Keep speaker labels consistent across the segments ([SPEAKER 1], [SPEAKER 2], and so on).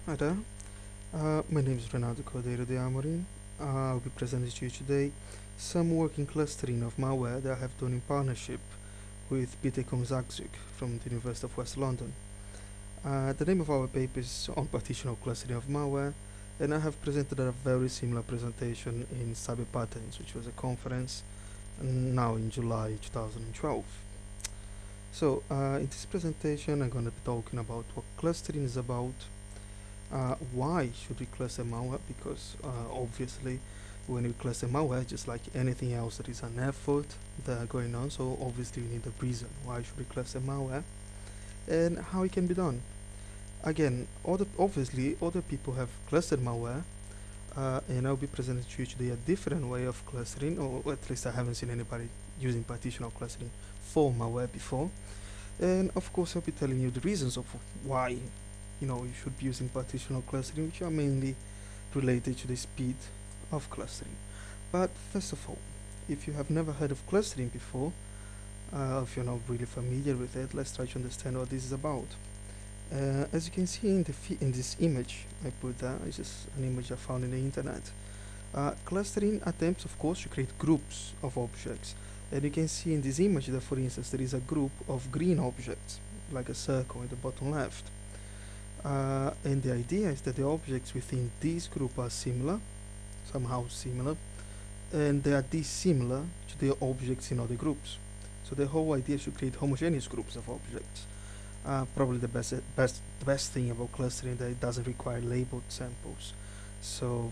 [SPEAKER 1] Hi there. My name is Renato Cordeiro de Amorim. I'll be presenting to you today some working clustering of malware that I have done in partnership with Peter Zagzig from the University of West London. The name of our paper is on partitional clustering of malware, and I have presented a very similar presentation in CyberPatterns, which was a conference now in July 2012. So, in this presentation, I'm going to be talking about what clustering is about. Why should we cluster malware? Because obviously, when we cluster malware, just like anything else, there is an effort that going on. So obviously, we need a reason why should we cluster malware, and how it can be done. Again, obviously, other people have clustered malware, and I'll be presenting to you today a different way of clustering, or at least I haven't seen anybody using partitional clustering for malware before. And of course, I'll be telling you the reasons of why you should be using partitional clustering, which are mainly related to the speed of clustering. But first of all, if you have never heard of clustering before, if you're not really familiar with it, let's try to understand what this is about. As you can see in this image I put there, it's just an image I found in the internet. Clustering attempts, of course, to create groups of objects. And you can see in this image that, for instance, there is a group of green objects, like a circle in the bottom left. And the idea is that the objects within this group are similar, somehow similar, and they are dissimilar to the objects in other groups. So the whole idea is to create homogeneous groups of objects. Probably the best thing about clustering that it doesn't require labeled samples. So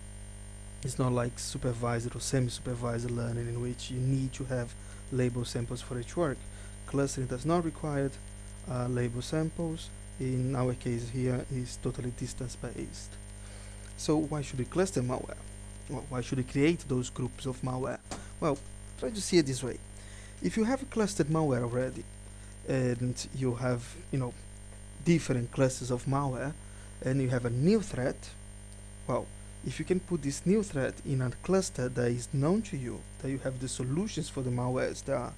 [SPEAKER 1] it's not like supervised or semi-supervised learning in which you need to have label samples for each work. Clustering does not require label samples. In our case here is totally distance based. So why should we cluster malware? Well, why should we create those groups of malware? Well, try to see it this way. If you have clustered malware already, and you have different clusters of malware, and you have a new threat, well, if you can put this new threat in a cluster that is known to you, that you have the solutions for the malwares that are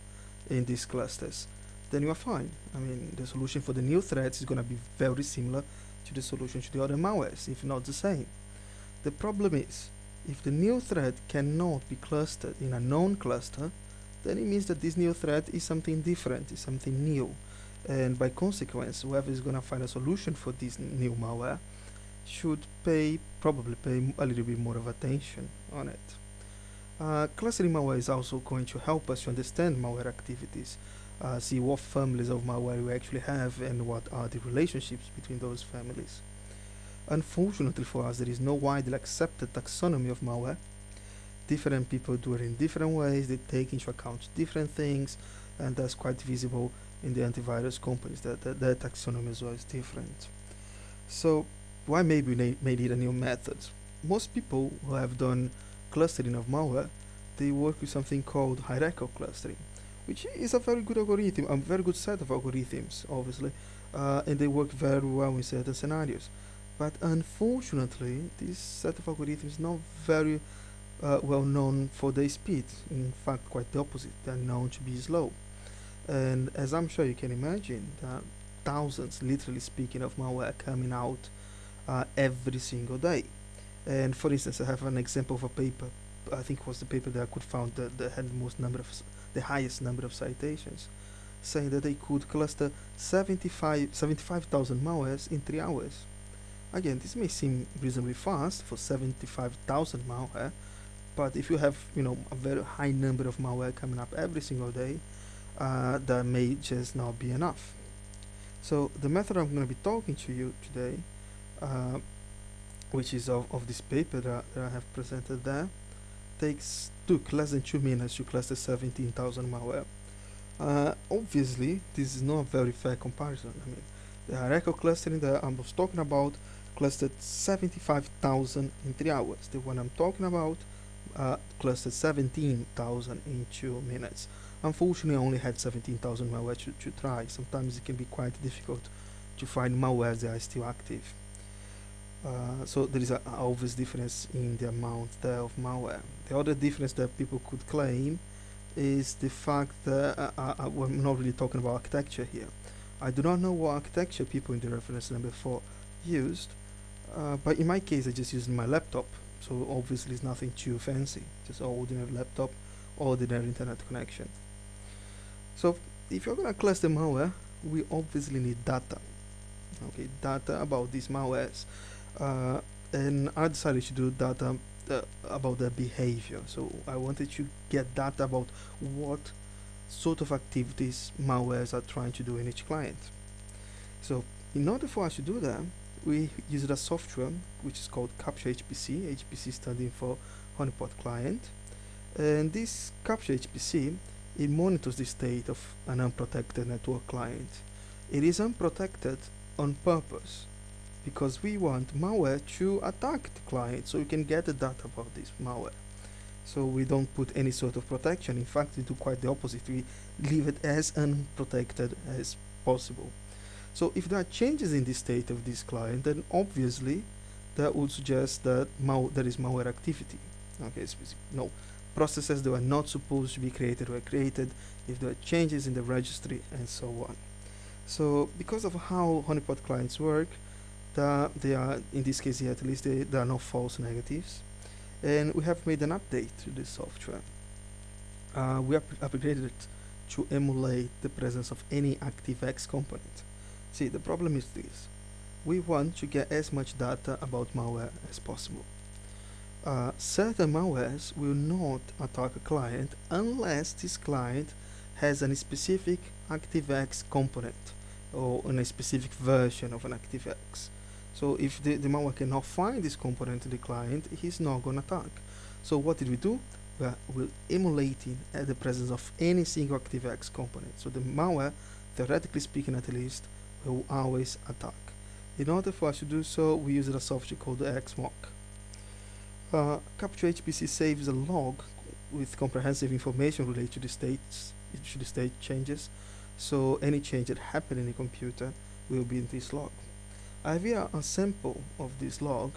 [SPEAKER 1] in these clusters, then you are fine. I mean, the solution for the new threats is going to be very similar to the solution to the other malwares, if not the same. The problem is, if the new threat cannot be clustered in a known cluster, then it means that this new threat is something different, is something new. And by consequence, whoever is going to find a solution for this new malware should probably pay a little bit more of attention on it. Clustering malware is also going to help us to understand malware activities, see what families of malware we actually have and what are the relationships between those families. Unfortunately for us, there is no widely accepted taxonomy of malware. Different people do it in different ways, they take into account different things, and that's quite visible in the antivirus companies, that their taxonomy as well is different. So why maybe we may need a new method? Most people who have done clustering of malware, they work with something called hierarchical clustering, which is a very good algorithm, a very good set of algorithms, obviously, and they work very well in certain scenarios. But unfortunately, this set of algorithms is not very well known for their speed. In fact, quite the opposite. They are known to be slow. And as I'm sure you can imagine, there are thousands, literally speaking, of malware coming out every single day. And for instance, I have an example of a paper. I think it was the paper that I could find that had the highest number of citations, saying that they could cluster 75,000 malwares in 3 hours. Again, this may seem reasonably fast for 75,000 malware, but if you have a very high number of malware coming up every single day, that may just not be enough. So the method I'm going to be talking to you today, which is of this paper that I have presented there, took less than 2 minutes to cluster 17,000 malware. Obviously, this is not a very fair comparison. I mean, the hierarchical clustering that I was talking about clustered 75,000 in 3 hours. The one I'm talking about clustered 17,000 in 2 minutes. Unfortunately, I only had 17,000 malware to try. Sometimes it can be quite difficult to find malwares that are still active. So there is an obvious difference in the amount there of malware. The other difference that people could claim is the fact that we're not really talking about architecture here. I do not know what architecture people in the reference number 4 used, But in my case, I just used my laptop, so obviously it's nothing too fancy, just an ordinary laptop, ordinary internet connection. So if you're gonna cluster malware, we obviously need data. Okay, data about these malwares, uh, and I decided to do data about their behavior. So I wanted to get data about what sort of activities malwares are trying to do in each client. So in order for us to do that, we used a software which is called Capture HPC, HPC standing for Honeypot Client. And this Capture HPC, it monitors the state of an unprotected network client. It is unprotected on purpose because we want malware to attack the client so we can get the data about this malware. So we don't put any sort of protection. In fact, we do quite the opposite. We leave it as unprotected as possible. So if there are changes in the state of this client, then obviously that would suggest that there is malware activity. Okay, no, processes that were not supposed to be created were created, if there are changes in the registry, and so on. So because of how honeypot clients work, they are, in this case here at least, there are no false negatives. And we have made an update to this software. We upgraded it to emulate the presence of any ActiveX component. See, the problem is this. We want to get as much data about malware as possible. Certain malwares will not attack a client unless this client has a specific ActiveX component or in a specific version of an ActiveX. So if the malware cannot find this component in the client, he's not going to attack. So what did we do? We're emulating the presence of any single ActiveX component. So the malware, theoretically speaking at least, will always attack. In order for us to do so, we use a software called XMock. Capture HPC saves a log with comprehensive information related to the state changes. So any change that happened in the computer will be in this log. I have here a sample of this log.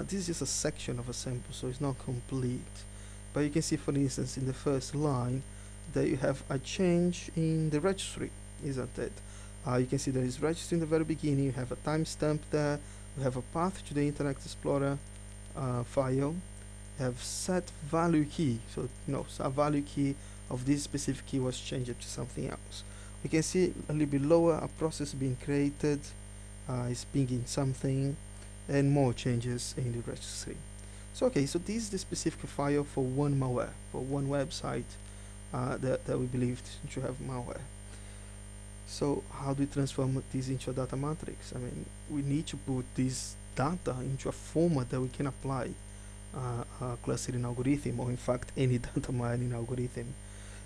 [SPEAKER 1] This is just a section of a sample, so it's not complete. But you can see, for instance, in the first line that you have a change in the registry, isn't it? You can see there is registry in the very beginning. You have a timestamp there. We have a path to the Internet Explorer file. You have set value key. So a value key of this specific key was changed to something else. We can see a little bit lower a process being created. Is pinging something, and more changes in the registry. So okay, so this is the specific file for one malware, for one website that we believed to have malware. So how do we transform this into a data matrix? I mean, we need to put this data into a format that we can apply a clustering algorithm, or in fact any data mining algorithm.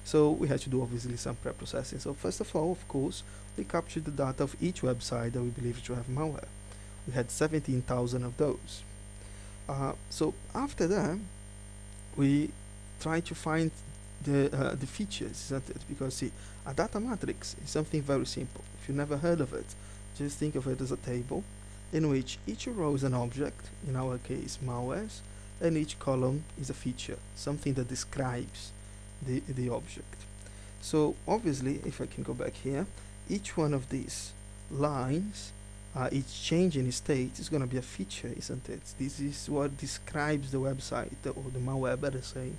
[SPEAKER 1] So we had to do obviously some pre-processing. So first of all, of course, we captured the data of each website that we believe to have malware. We had 17,000 of those. So after that, we tried to find the features, isn't it? Because see, a data matrix is something very simple. If you never heard of it, just think of it as a table in which each row is an object, in our case malwares, and each column is a feature, something that describes the object. So obviously, if I can go back here, each one of these lines, each change in state is going to be a feature, isn't it? This is what describes the website, or the malware, better saying,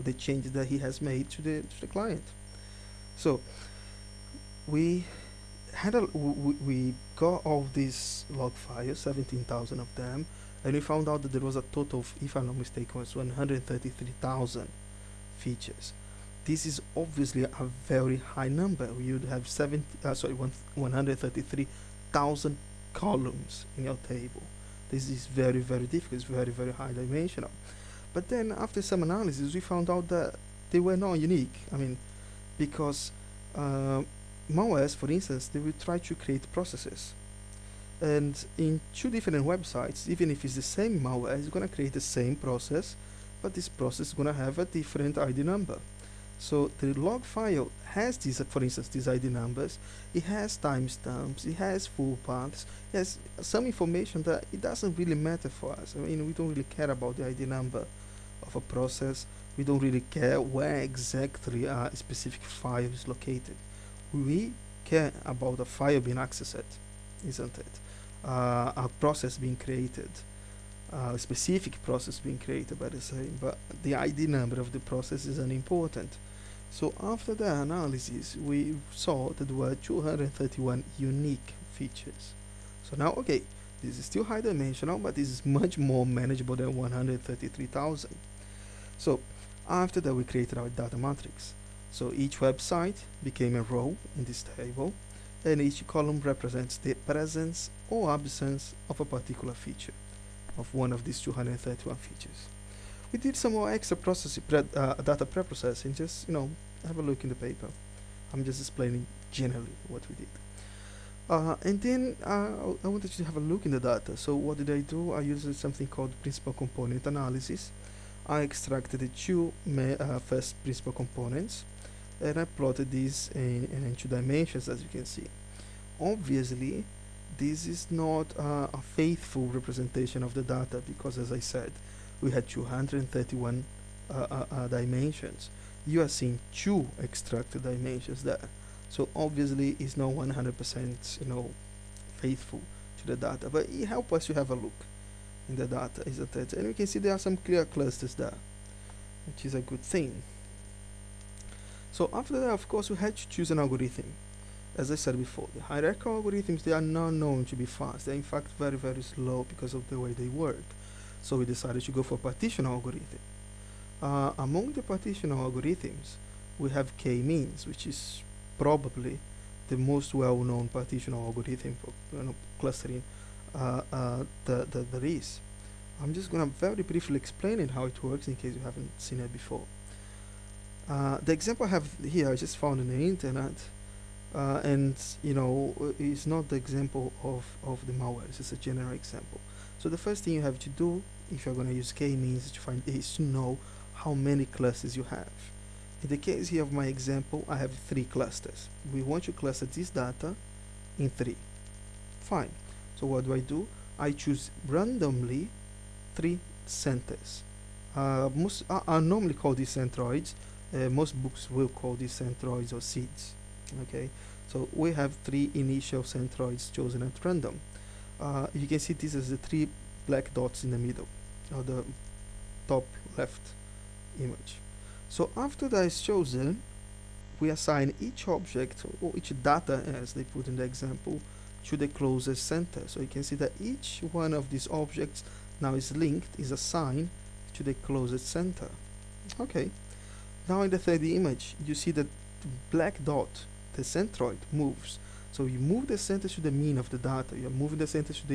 [SPEAKER 1] the changes that he has made to the client. So we had we got all these log files, 17,000 of them, and we found out that there was a total of, if I'm not mistaken, was 133,000 features. This is obviously a very high number. You would have 133,000 columns in your table. This is very, very difficult. It's very, very high dimensional. But then after some analysis, we found out that they were not unique. I mean, because malwares, for instance, they will try to create processes. And in two different websites, even if it's the same malware, it's going to create the same process, but this process is going to have a different ID number. So the log file has these, for instance, these ID numbers. It has timestamps. It has full paths. It has some information that it doesn't really matter for us. I mean, we don't really care about the ID number of a process. We don't really care where exactly a specific file is located. We care about a file being accessed, isn't it? a process being created, a specific process being created by the same, but the ID number of the process is unimportant. So after the analysis, we saw that there were 231 unique features. So now, okay, this is still high dimensional, but this is much more manageable than 133,000. So after that, we created our data matrix. So each website became a row in this table, and each column represents the presence or absence of a particular feature of one of these 231 features. We did some more extra processing, data pre-processing. Just have a look in the paper. I'm just explaining generally what we did. And then I wanted to have a look in the data. So what did I do? I used something called principal component analysis. I extracted the two first principal components, and I plotted these in 2 dimensions, as you can see. Obviously, this is not a faithful representation of the data because, as I said, we had 231 dimensions. You are seeing 2 extracted dimensions there. So obviously it's not 100% faithful to the data, but it helps us to have a look in the data, isn't it? And we can see there are some clear clusters there, which is a good thing. So after that, of course, we had to choose an algorithm. As I said before, the hierarchical algorithms, they are not known to be fast. They're in fact very, very slow because of the way they work. So we decided to go for partitional algorithm. Among the partitional algorithms, we have k-means, which is probably the most well-known partitional algorithm for clustering that there is. I'm just going to very briefly explain it how it works in case you haven't seen it before. The example I have here I just found on the internet, and it's not the example of the malware. It's just a general example. So the first thing you have to do if you're going to use k-means is to know how many clusters you have. In the case here of my example, I have 3 clusters. We want to cluster this data in 3. Fine. So what do? I choose randomly 3 centers. I normally call these centroids. Most books will call these centroids or seeds. Okay. So we have 3 initial centroids chosen at random. You can see this as the 3 black dots in the middle, or the top left image. So after that is chosen, we assign each object or each data, as they put in the example, to the closest center. So you can see that each one of these objects now is linked, is assigned to the closest center. Okay. Now in the 3D image, you see that the black dot, the centroid, moves. So you move the center to the mean of the data. You're moving the center to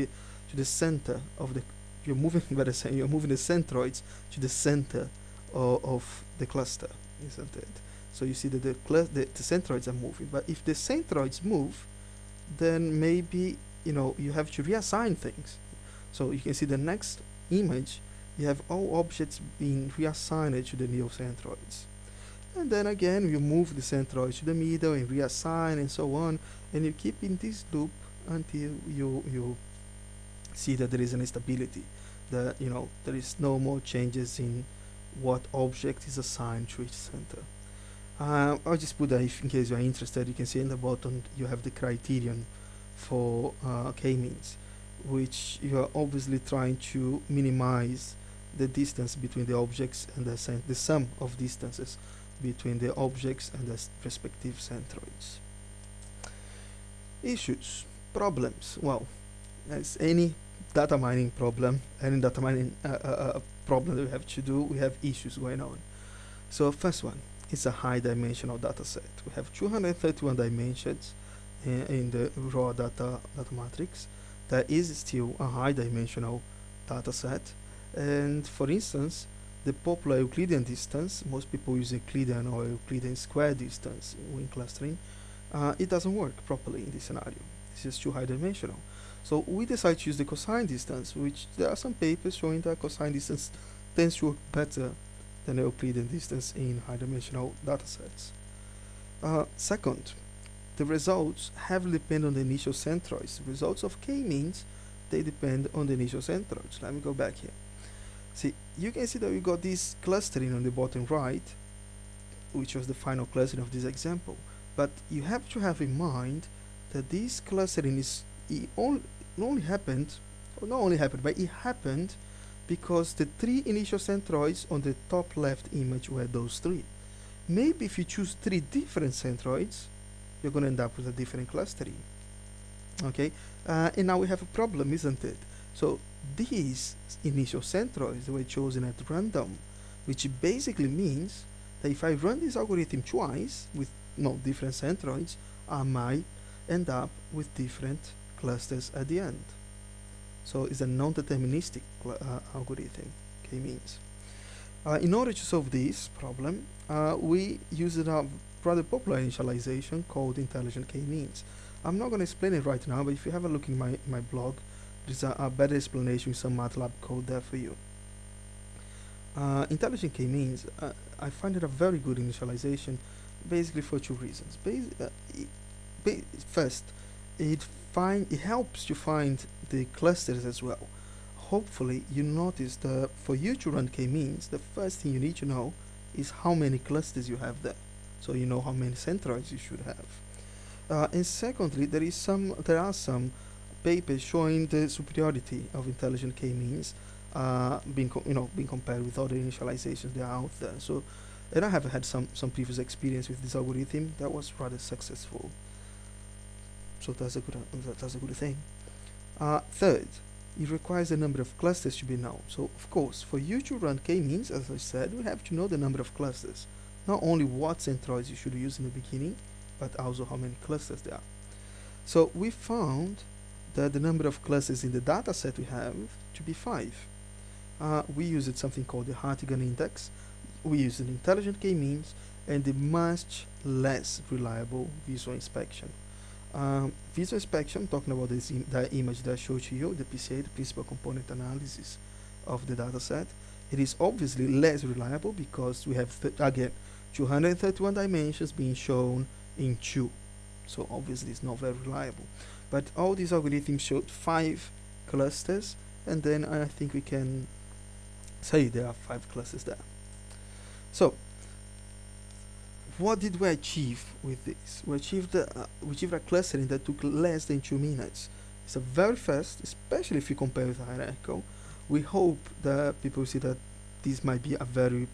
[SPEAKER 1] the center of the. You're moving the centroids to the center of the cluster, isn't it? So you see that the centroids are moving. But if the centroids move, then maybe you have to reassign things. So you can see the next image. You have all objects being reassigned to the new centroids. And then again, you move the centroids to the middle and reassign and so on. And you keep in this loop until you see that there is an instability. That there is no more changes in what object is assigned to each center. I'll just put that in case you are interested. You can see in the bottom you have the criterion for k-means, which you are obviously trying to minimize the distance between the objects and the sum of distances between the objects and the respective centroids. Issues, problems. Well, as any data mining problem, any data mining problem that we have to do, we have issues going on. So first one is a high dimensional data set. We have 231 dimensions in the raw data matrix. That is still a high dimensional data set. And for instance, the popular Euclidean distance, most people use Euclidean or Euclidean square distance when clustering, it doesn't work properly in this scenario. It's just too high dimensional. So we decided to use the cosine distance, which there are some papers showing that cosine distance tends to work better than the Euclidean distance in high dimensional data sets. Second, the results heavily depend on the initial centroids. The results of k-means, they depend on the initial centroids. Let me go back here. See, you can see that we got this clustering on the bottom right, which was the final clustering of this example. But you have to have in mind that this clustering is only happened, or not only happened, but it happened because the three initial centroids on the top left image were those three. Maybe if you choose three different centroids, you're going to end up with a different clustering. Okay, and now we have a problem, isn't it? So these initial centroids were chosen at random, which basically means that if I run this algorithm twice with no different centroids, I might end up with different clusters at the end. So it's a non-deterministic algorithm, k-means. In order to solve this problem, we used a rather popular initialization called intelligent k-means. I'm not going to explain it right now, but if you have a look in my blog, there's a better explanation with some MATLAB code there for you. Intelligent k-means, I find it a very good initialization, basically for two reasons. First, it helps to find the clusters as well. Hopefully you notice that for you to run k-means, the first thing you need to know is how many clusters you have there, so you know how many centroids you should have. And secondly, there are some papers showing the superiority of intelligent k-means being compared with other initializations that are out there. So, and I have had some previous experience with this algorithm that was rather successful. So that's a good thing. Third, it requires the number of clusters to be known. So of course, for you to run k-means, as I said, we have to know the number of clusters. Not only what centroids you should use in the beginning, but also how many clusters there are. So we found that the number of clusters in the data set we have to be 5. We used something called the Hartigan index. We used an intelligent k-means and the much less reliable visual inspection. Visual inspection, talking about the image that I showed to you, the PCA, the principal component analysis of the data set, it is obviously less reliable because we have, again, 231 dimensions being shown in 2. So obviously it's not very reliable. But all these algorithms showed 5 clusters, and then I think we can say there are 5 clusters there. So what did we achieve with this? We achieved a clustering that took less than 2 minutes. It's a very fast, especially if you compare with hierarchical. We hope that people see that this might be a very,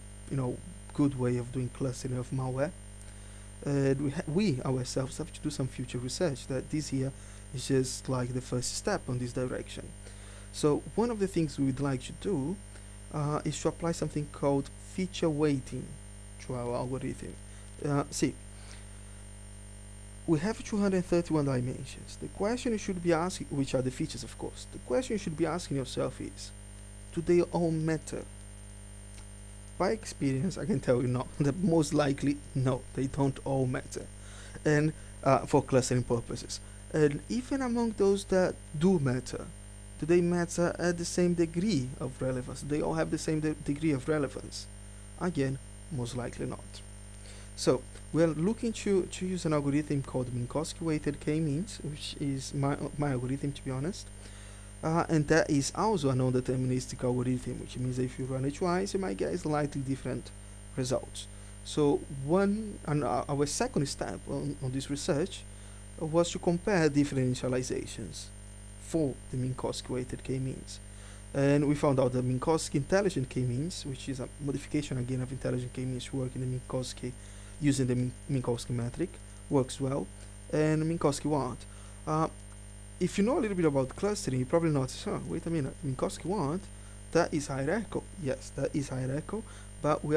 [SPEAKER 1] good way of doing clustering of malware. And we ourselves have to do some future research. That this here is just like the first step on this direction. So one of the things we would like to do is to apply something called feature weighting to our algorithm. See, we have 231 dimensions. The question you should be asking, which are the features of course, the question you should be asking yourself is, do they all matter? By experience, I can tell you no, that most likely no, they don't all matter, and for clustering purposes. And even among those that do matter, do they matter at the same degree of relevance? Do they all have the same degree of relevance? Again, most likely not. So we are looking to use an algorithm called Minkowski weighted k-means, which is my algorithm, to be honest, and that is also a non-deterministic algorithm, which means that if you run it twice, you might get slightly different results. So our second step on this research was to compare different initializations for the Minkowski weighted k-means. And we found out that Minkowski intelligent k-means, which is a modification again of intelligent k-means to work in the Minkowski using the Minkowski metric, works well, and Minkowski won't. If you know a little bit about clustering, you probably notice, wait a minute, Minkowski won't, that is hierarchical. Yes, that is hierarchical, but we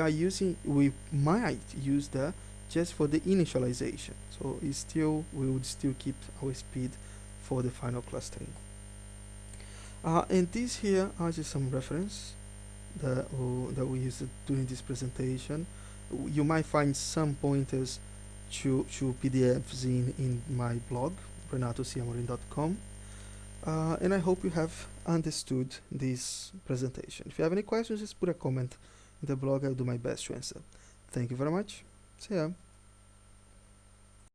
[SPEAKER 1] might use that just for the initialization. So we would still keep our speed for the final clustering. And these here are just some reference that we used during this presentation. You might find some pointers to PDFs in my blog, renatociamorin.com. And I hope you have understood this presentation. If you have any questions, just put a comment in the blog. I'll do my best to answer. Thank you very much. See ya.